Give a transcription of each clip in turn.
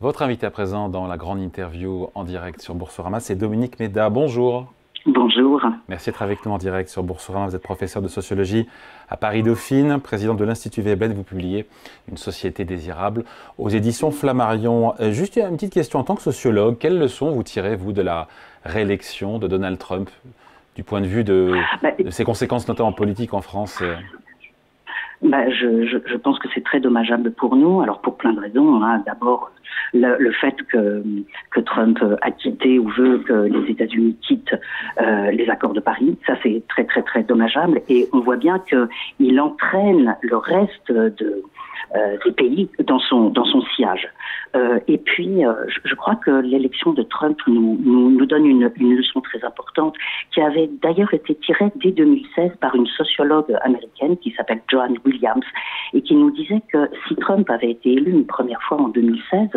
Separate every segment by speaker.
Speaker 1: Votre invité à présent dans la grande interview en direct sur Boursorama, c'est Dominique Méda. Bonjour.
Speaker 2: Bonjour.
Speaker 1: Merci d'être avec nous en direct sur Boursorama. Vous êtes professeur de sociologie à Paris-Dauphine, président de l'Institut Veblen. Vous publiez Une société désirable aux éditions Flammarion. Juste une petite question en tant que sociologue, quelles leçons vous tirez, vous, de la réélection de Donald Trump, du point de vue de ses conséquences notamment politiques en France?
Speaker 2: Je pense que c'est très dommageable pour nous. Alors pour plein de raisons. D'abord, le fait que Trump a quitté ou veut que les États-Unis quittent les accords de Paris, ça c'est très très très dommageable. Et on voit bien qu'il entraîne le reste des pays dans son sillage. Et puis, je crois que l'élection de Trump nous donne une leçon très importante qui avait d'ailleurs été tirée dès 2016 par une sociologue américaine qui s'appelle Joanne Williams et qui nous disait que si Trump avait été élu une première fois en 2016,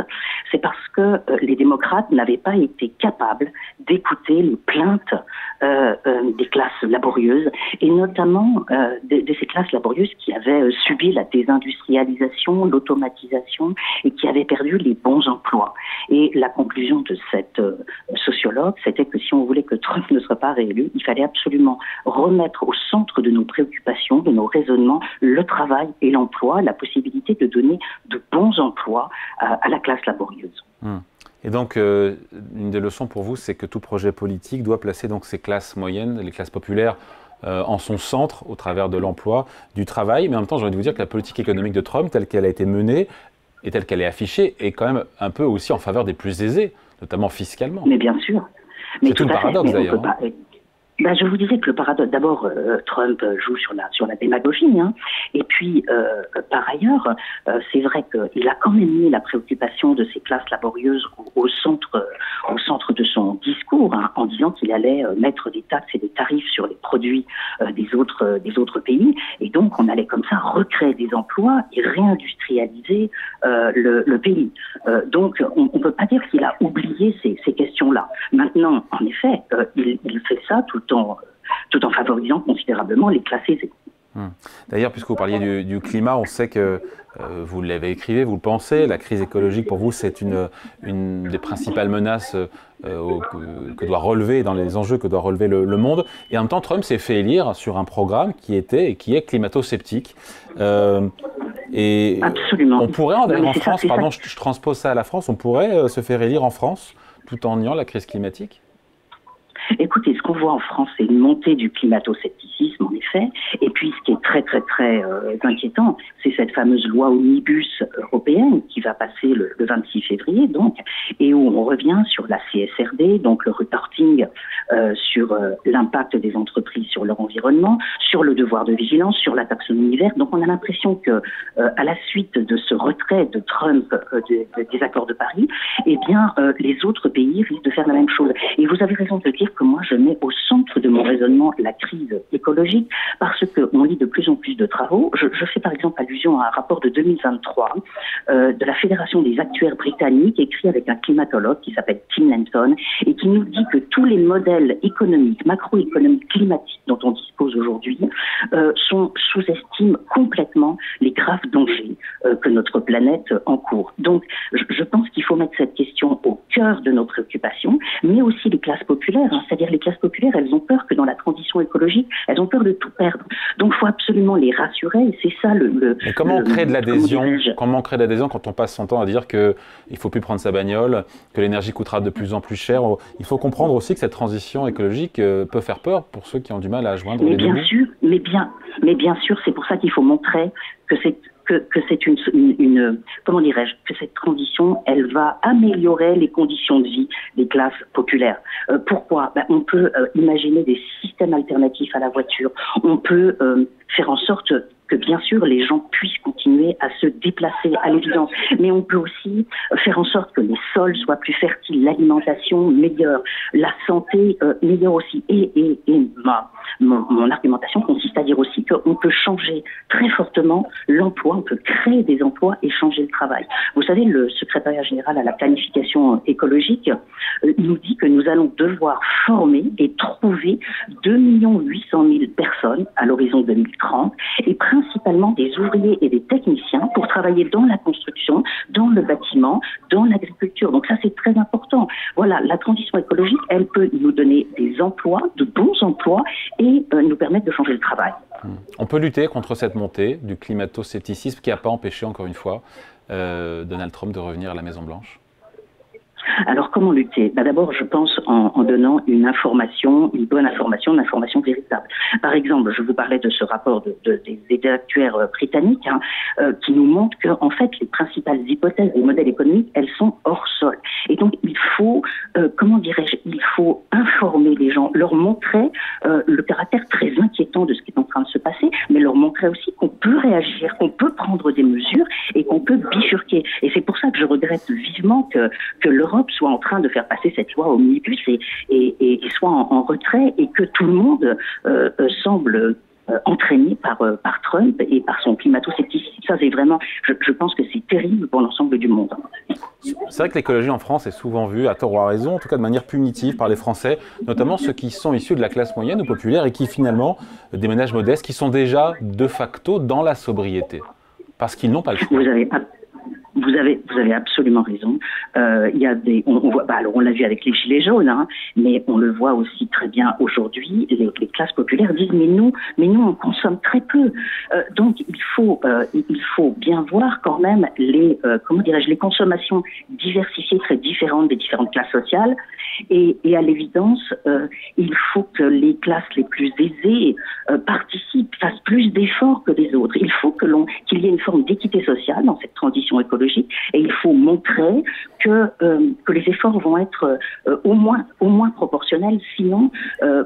Speaker 2: c'est parce que les démocrates n'avaient pas été capables d'écouter les plaintes des classes laborieuses et notamment de ces classes laborieuses qui avaient subi la désindustrialisation, l'automatisation et qui avaient perdu les bons emplois. Et la conclusion de cette sociologue, c'était que si on voulait que Trump ne soit pas réélu, il fallait absolument remettre au centre de nos préoccupations, de nos raisonnements, le travail et l'emploi, la possibilité de donner de bons emplois à la classe laborieuse.
Speaker 1: Et donc, une des leçons pour vous, c'est que tout projet politique doit placer donc ces classes moyennes, les classes populaires, en son centre, au travers de l'emploi, du travail. Mais en même temps, j'ai envie de vous dire que la politique économique de Trump, telle qu'elle a été menée et telle qu'elle est affichée, est quand même un peu aussi en faveur des plus aisés, notamment fiscalement.
Speaker 2: Mais bien sûr.
Speaker 1: C'est tout le paradoxe d'ailleurs.
Speaker 2: Je vous disais que le paradoxe, d'abord, Trump joue sur la démagogie, et puis, par ailleurs, c'est vrai qu'il a quand même mis la préoccupation de ces classes laborieuses au centre de son discours, en disant qu'il allait mettre des taxes et des tarifs sur les produits des autres pays, et donc on allait comme ça recréer des emplois et réindustrialiser le pays. Donc, on ne peut pas dire qu'il a oublié ces questions-là. Maintenant, en effet, il fait ça tout en favorisant considérablement les classes aisées.
Speaker 1: D'ailleurs, puisque vous parliez du climat, on sait que vous l'avez écrit, vous le pensez, la crise écologique pour vous c'est une des principales menaces que doit relever, dans les enjeux que doit relever le monde. Et en même temps, Trump s'est fait élire sur un programme qui était et qui est climato-sceptique. Et
Speaker 2: absolument.
Speaker 1: On pourrait en France, pardon, je transpose ça à la France, on pourrait se faire élire en France tout en niant la crise climatique?
Speaker 2: Écoutez, ce qu'on voit en France, c'est une montée du climato-scepticisme, en effet. Et puis, ce qui est très, très, très inquiétant, c'est cette fameuse loi omnibus européenne qui va passer le 26 février, donc, et où on revient sur la CSRD, donc le reporting sur l'impact des entreprises sur leur environnement, sur le devoir de vigilance, sur la taxonomie verte. Donc, on a l'impression que, à la suite de ce retrait de Trump des accords de Paris, eh bien, les autres pays risquent de faire la même chose. Et vous avez raison de dire que moi, je mets au centre de mon raisonnement la crise écologique parce qu'on lit de plus en plus de travaux. Je fais par exemple allusion à un rapport de 2023 de la Fédération des actuaires britanniques, écrit avec un climatologue qui s'appelle Tim Lenton et qui nous dit que tous les modèles économiques, macroéconomiques, climatiques dont on dispose aujourd'hui sous-estiment complètement les graves dangers que notre planète encourt. Donc, je pense qu'il faut mettre cette question au cœur de nos préoccupations, mais aussi les classes populaires. C'est-à-dire les classes populaires, elles ont peur que dans la transition écologique, elles ont peur de tout perdre. Donc il faut absolument les rassurer et c'est ça
Speaker 1: Mais comment on crée de l'adhésion? Comment on crée de l'adhésion quand on passe son temps à dire qu'il ne faut plus prendre sa bagnole, que l'énergie coûtera de plus en plus cher? Il faut comprendre aussi que cette transition écologique peut faire peur pour ceux qui ont du mal à joindre les deux bouts.
Speaker 2: Mais bien sûr, c'est pour ça qu'il faut montrer que c'est une comment dirais-je, que cette transition, elle va améliorer les conditions de vie des classes populaires. Pourquoi? On peut imaginer des systèmes alternatifs à la voiture. On peut faire en sorte que bien sûr les gens puissent continuer à se déplacer à l'évidence, mais on peut aussi faire en sorte que les sols soient plus fertiles, l'alimentation meilleure, la santé meilleure aussi. Et mon argumentation consiste à dire aussi qu'on peut changer très fortement l'emploi, on peut créer des emplois et changer le travail. Vous savez, le secrétariat général à la planification écologique nous dit que nous allons devoir former et trouver 2 800 000 personnes à l'horizon 2030, et principalement des ouvriers et des techniciens pour travailler dans la construction, dans le bâtiment, dans l'agriculture. Donc ça, c'est très important. Voilà, la transition écologique, elle peut nous donner des emplois, de bons emplois, et nous permettre de changer le travail.
Speaker 1: On peut lutter contre cette montée du climato-scepticisme qui n'a pas empêché, encore une fois, Donald Trump de revenir à la Maison-Blanche.
Speaker 2: Alors, comment lutter? D'abord, je pense en donnant une information, une bonne information, une information véritable. Par exemple, je vous parlais de ce rapport des actuaires britanniques qui nous montre que, en fait, les principales hypothèses des modèles économiques, elles sont hors sol. Et donc, il faut, comment dirais-je, il faut informer les gens, leur montrer le caractère très inquiétant de ce qui est en train de se passer, mais leur montrer aussi qu'on peut réagir, qu'on peut prendre des mesures et qu'on peut bifurquer. Et c'est pour ça que je regrette vivement que l'Europe soit en train de faire passer cette loi omnibus et soit en retrait, et que tout le monde semble entraîné par Trump et par son climato-scepticisme. Ça, c'est vraiment, je pense que c'est terrible pour l'ensemble du monde.
Speaker 1: C'est vrai que l'écologie en France est souvent vue, à tort ou à raison, en tout cas de manière punitive par les Français, notamment ceux qui sont issus de la classe moyenne ou populaire et qui finalement, des ménages modestes, qui sont déjà de facto dans la sobriété, parce qu'ils n'ont pas le choix.
Speaker 2: Vous avez absolument raison. Il y a on voit, alors on l'a vu avec les gilets jaunes, mais on le voit aussi très bien aujourd'hui. Les classes populaires disent mais nous on consomme très peu. Donc il faut bien voir quand même les consommations diversifiées, très différentes des différentes classes sociales. Et à l'évidence, il faut que les classes les plus aisées participent, fassent plus d'efforts que les autres. Il faut qu'il y ait une forme d'équité sociale dans cette transition écologique, et il faut montrer que les efforts vont être au moins proportionnels, sinon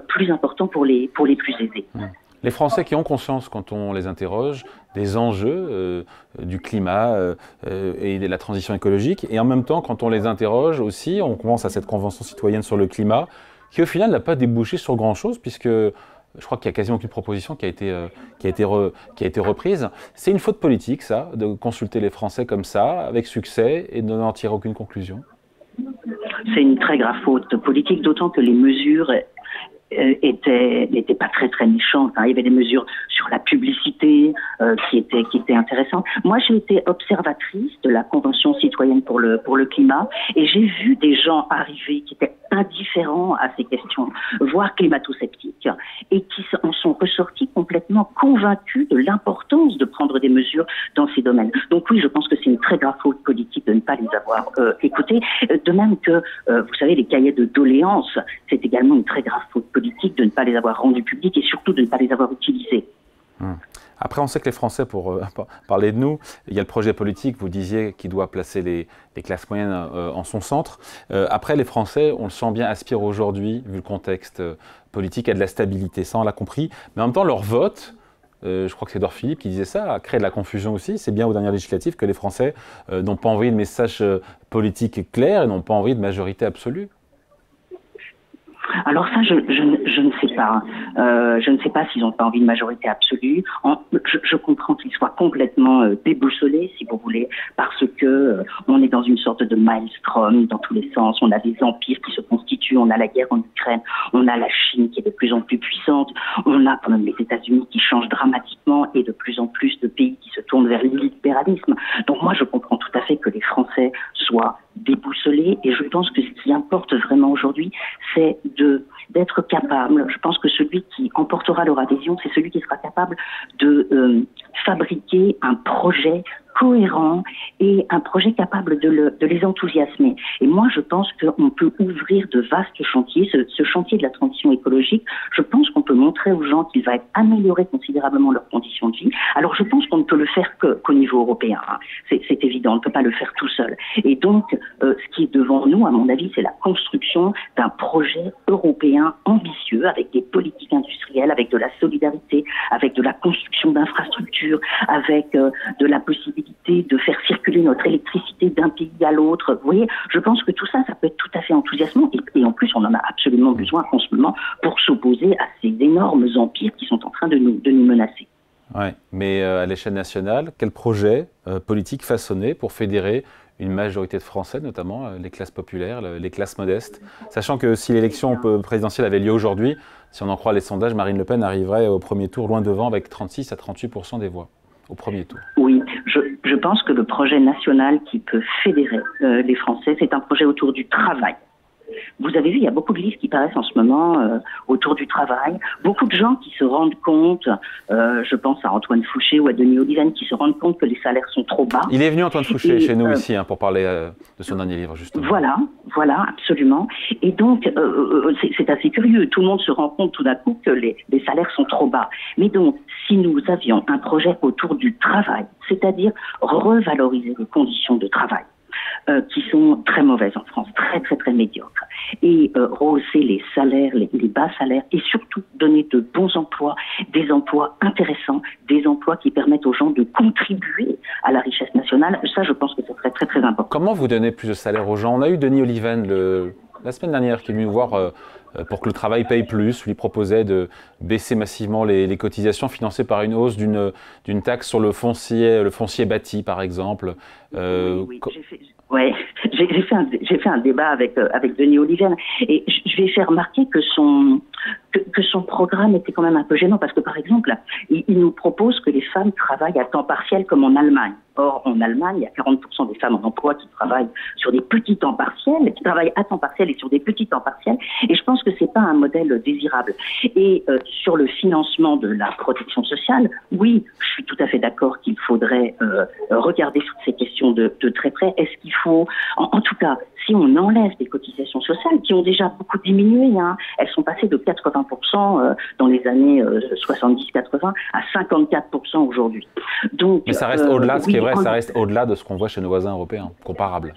Speaker 2: plus importants pour les plus aisés.
Speaker 1: Les Français qui ont conscience, quand on les interroge, des enjeux du climat et de la transition écologique, et en même temps, quand on les interroge aussi, on commence à cette convention citoyenne sur le climat, qui au final n'a pas débouché sur grand-chose, puisque je crois qu'il n'y a quasiment aucune proposition qui a été reprise. C'est une faute politique, ça, de consulter les Français comme ça, avec succès, et de n'en tirer aucune conclusion?
Speaker 2: C'est une très grave faute politique, d'autant que les mesures n'étaient pas très méchantes. Il y avait des mesures sur la publicité qui étaient intéressantes. Moi, j'ai été observatrice de la Convention citoyenne pour le climat, et j'ai vu des gens arriver qui étaient indifférents à ces questions, voire climato-sceptiques, et qui en sont ressortis complètement convaincus de l'importance de prendre des mesures dans ces domaines. Donc oui, je pense que c'est une très grave faute politique de ne pas les avoir écoutés. De même que, vous savez, les cahiers de doléances, c'est également une très grave faute politique de ne pas les avoir rendus publics et surtout de ne pas les avoir utilisés.
Speaker 1: Après, on sait que les Français, pour parler de nous, il y a le projet politique, vous disiez, qui doit placer les classes moyennes en son centre. Après, les Français, on le sent bien, aspirent aujourd'hui, vu le contexte politique, à de la stabilité. Ça, on l'a compris. Mais en même temps, leur vote, je crois que c'est Édouard Philippe qui disait ça, a créé de la confusion aussi. C'est bien aux dernières législatives que les Français n'ont pas envoyé de message politique clair et n'ont pas envoyé de majorité absolue.
Speaker 2: Alors ça, je ne sais pas. Je ne sais pas s'ils n'ont pas envie de majorité absolue. Je comprends qu'ils soient complètement déboussolés, si vous voulez, parce que on est dans une sorte de maelstrom dans tous les sens. On a des empires qui se constituent, on a la guerre en Ukraine, on a la Chine qui est de plus en plus puissante, on a quand même les États-Unis qui changent dramatiquement et de plus en plus de pays qui se tournent vers l'illibéralisme. Donc moi, je comprends tout à fait que les Français soient déboussolés, et je pense que ce qui importe vraiment aujourd'hui, c'est d'être capable. Je pense que celui qui emportera leur adhésion, c'est celui qui sera capable de fabriquer un projet cohérent et un projet capable de les enthousiasmer. Et moi, je pense qu'on peut ouvrir de vastes chantiers. Ce chantier de la transition écologique, je pense qu'on peut montrer aux gens qu'il va améliorer considérablement leurs conditions de vie. Alors, je pense qu'on ne peut le faire qu'au niveau européen. C'est évident, on ne peut pas le faire tout seul. Et donc, ce qui est devant nous, à mon avis, c'est la construction d'un projet européen ambitieux, avec des politiques industrielles, avec de la solidarité, avec de la construction d'infrastructures, avec de la possibilité de faire circuler notre électricité d'un pays à l'autre. Vous voyez, je pense que tout ça, ça peut être tout à fait enthousiasmant, et en plus, on en a absolument besoin en ce moment pour s'opposer à ces énormes empires qui sont en train de nous menacer.
Speaker 1: Ouais. Mais à l'échelle nationale, quel projet politique façonner pour fédérer une majorité de Français, notamment les classes populaires, les classes modestes, sachant que si l'élection présidentielle avait lieu aujourd'hui, si on en croit les sondages, Marine Le Pen arriverait au premier tour loin devant avec 36 à 38% des voix, au premier tour.
Speaker 2: Oui, je pense que le projet national qui peut fédérer les Français, c'est un projet autour du travail. Vous avez vu, il y a beaucoup de livres qui paraissent en ce moment autour du travail. Beaucoup de gens qui se rendent compte, je pense à Antoine Fouché ou à Denis Oliven, qui se rendent compte que les salaires sont trop bas.
Speaker 1: Il est venu, Antoine Fouché, chez nous ici, pour parler de son dernier livre, justement.
Speaker 2: Voilà, absolument. Et donc, c'est assez curieux. Tout le monde se rend compte tout d'un coup que les salaires sont trop bas. Mais donc, si nous avions un projet autour du travail, c'est-à-dire revaloriser les conditions de travail, qui sont très mauvaises en France, très très très médiocres, et rehausser les salaires, les bas salaires, et surtout donner de bons emplois, des emplois intéressants, des emplois qui permettent aux gens de contribuer à la richesse nationale. Ça, je pense que ce serait très très important.
Speaker 1: Comment vous donnez plus de salaire aux gens? On a eu Denis Oliven la semaine dernière qui est venu nous voir pour que le travail paye plus, lui proposait de baisser massivement les cotisations financées par une hausse d'une taxe sur le foncier bâti, par exemple.
Speaker 2: Oui, j'ai fait un débat avec Denis Oliven, et je lui ai fait remarquer que son programme était quand même un peu gênant, parce que par exemple, il nous propose que les femmes travaillent à temps partiel comme en Allemagne. Or, en Allemagne, il y a 40% des femmes en emploi qui travaillent sur des petits temps partiels, qui travaillent à temps partiel et sur des petits temps partiels, et je pense que c'est pas un modèle désirable. Et sur le financement de la protection sociale, oui, je suis tout à fait d'accord qu'il faudrait regarder toutes ces questions de très près. Est-ce qu'il faut, en tout cas, si on enlève des cotisations sociales qui ont déjà beaucoup diminué, hein, elles sont passées de 80% dans les années 70-80 à 54% aujourd'hui. Donc,
Speaker 1: mais ça reste au-delà, ce qui est vrai, ça reste au-delà de ce qu'on voit chez nos voisins européens, comparables.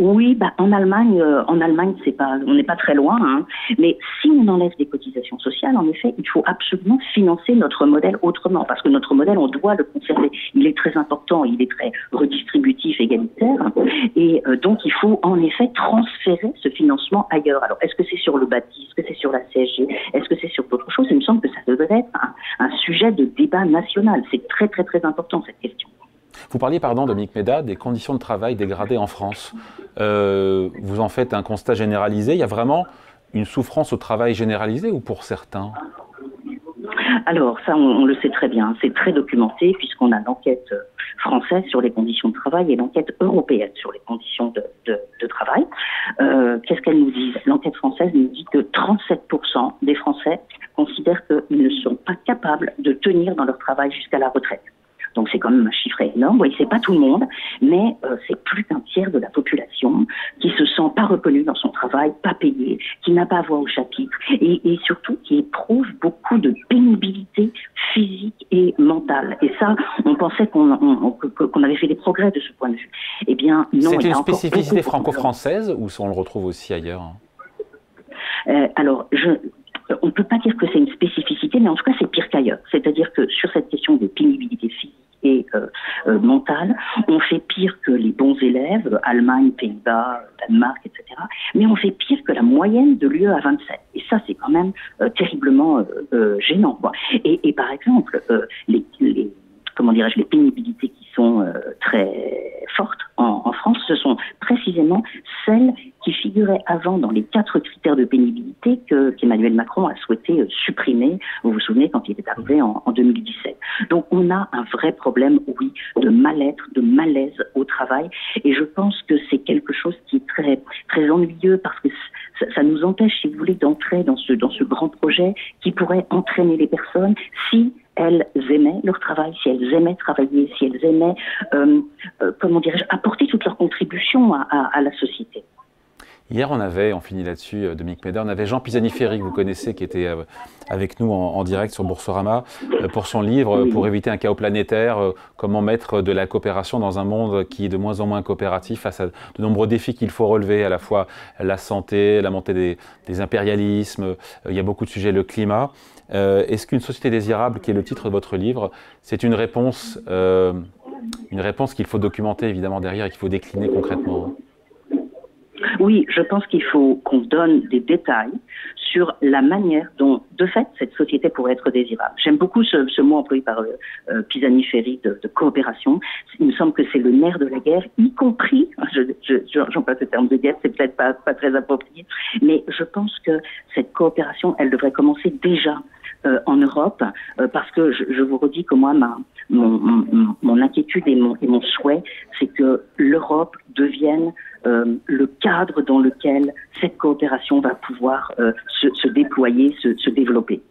Speaker 2: Oui, en Allemagne, on n'est pas très loin, hein. Mais si on enlève des cotisations sociales, en effet, il faut absolument financer notre modèle autrement, parce que notre modèle, on doit le conserver. Il est très important, il est très redistributif, égalitaire, et donc il faut en effet transférer ce financement ailleurs. Alors, est-ce que c'est sur le bâti, est-ce que c'est sur la CSG, est-ce que c'est sur d'autres choses? Il me semble que ça devrait être un sujet de débat national. C'est très très très important, cette question.
Speaker 1: Vous parliez, Dominique Méda, des conditions de travail dégradées en France. Vous en faites un constat généralisé. Il y a vraiment une souffrance au travail généralisée ou pour certains?
Speaker 2: Alors, ça, on le sait très bien. C'est très documenté puisqu'on a l'enquête française sur les conditions de travail et l'enquête européenne sur les conditions de travail. Qu'est-ce qu'elles nous disent? L'enquête française nous dit que 37% des Français considèrent qu'ils ne sont pas capables de tenir dans leur travail jusqu'à la retraite. Donc c'est quand même un chiffre énorme. Oui, c'est pas tout le monde, mais c'est plus d'un tiers de la population qui se sent pas reconnue dans son travail, pas payée, qui n'a pas voix au chapitre, et surtout qui éprouve beaucoup de pénibilité physique et mentale. Et ça, on pensait qu'on avait fait des progrès de ce point de vue. Eh bien, non.
Speaker 1: C'est une spécificité franco-française ou on le retrouve aussi ailleurs?
Speaker 2: Alors, on ne peut pas dire que c'est une spécificité, mais en tout cas, c'est pire qu'ailleurs. C'est-à-dire que sur cette question de pénibilité physique et mentale, on fait pire que les bons élèves, Allemagne, Pays-Bas, Danemark, etc. Mais on fait pire que la moyenne de l'UE à 27. Et ça, c'est quand même terriblement gênant, quoi. Et par exemple, les pénibilités qui sont très fortes en France, ce sont précisément celles qui figuraient avant dans les 4 critères de pénibilité qu'Emmanuel Macron a souhaité supprimer, vous vous souvenez, quand il est arrivé en 2017. Donc on a un vrai problème, oui, de mal-être, de malaise au travail, et je pense que c'est quelque chose qui est très, très ennuyeux parce que ça nous empêche, si vous voulez, d'entrer dans ce grand projet qui pourrait entraîner les personnes si elles aimaient leur travail, si elles aimaient travailler, si elles aimaient, apporter toute leur contribution à la société.
Speaker 1: Hier, on finit là-dessus, Dominique Méda, on avait Jean Pisani-Ferry, que vous connaissez, qui était avec nous en direct sur Boursorama, pour son livre « Pour éviter un chaos planétaire, comment mettre de la coopération dans un monde qui est de moins en moins coopératif face à de nombreux défis qu'il faut relever, à la fois la santé, la montée des impérialismes, il y a beaucoup de sujets, le climat. Est-ce qu'une société désirable, qui est le titre de votre livre, c'est une réponse qu'il faut documenter évidemment derrière et qu'il faut décliner concrètement?
Speaker 2: Oui, je pense qu'il faut qu'on donne des détails sur la manière dont, de fait, cette société pourrait être désirable. J'aime beaucoup ce mot employé par Pisani-Ferry de coopération. Il me semble que c'est le nerf de la guerre, y compris, j'emploie ce terme de guerre, c'est peut-être pas très approprié, mais je pense que cette coopération, elle devrait commencer déjà en Europe, parce que je vous redis que moi, mon inquiétude et mon souhait, c'est que l'Europe devienne le cadre dans lequel cette coopération va pouvoir se déployer, se développer.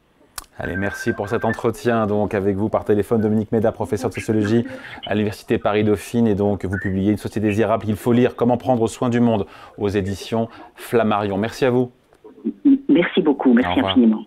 Speaker 1: Allez, merci pour cet entretien donc avec vous par téléphone. Dominique Méda, professeur de sociologie à l'Université Paris-Dauphine, et donc vous publiez Une société désirable qu'il faut lire, Comment prendre soin du monde, aux éditions Flammarion. Merci à vous.
Speaker 2: Merci beaucoup, merci infiniment.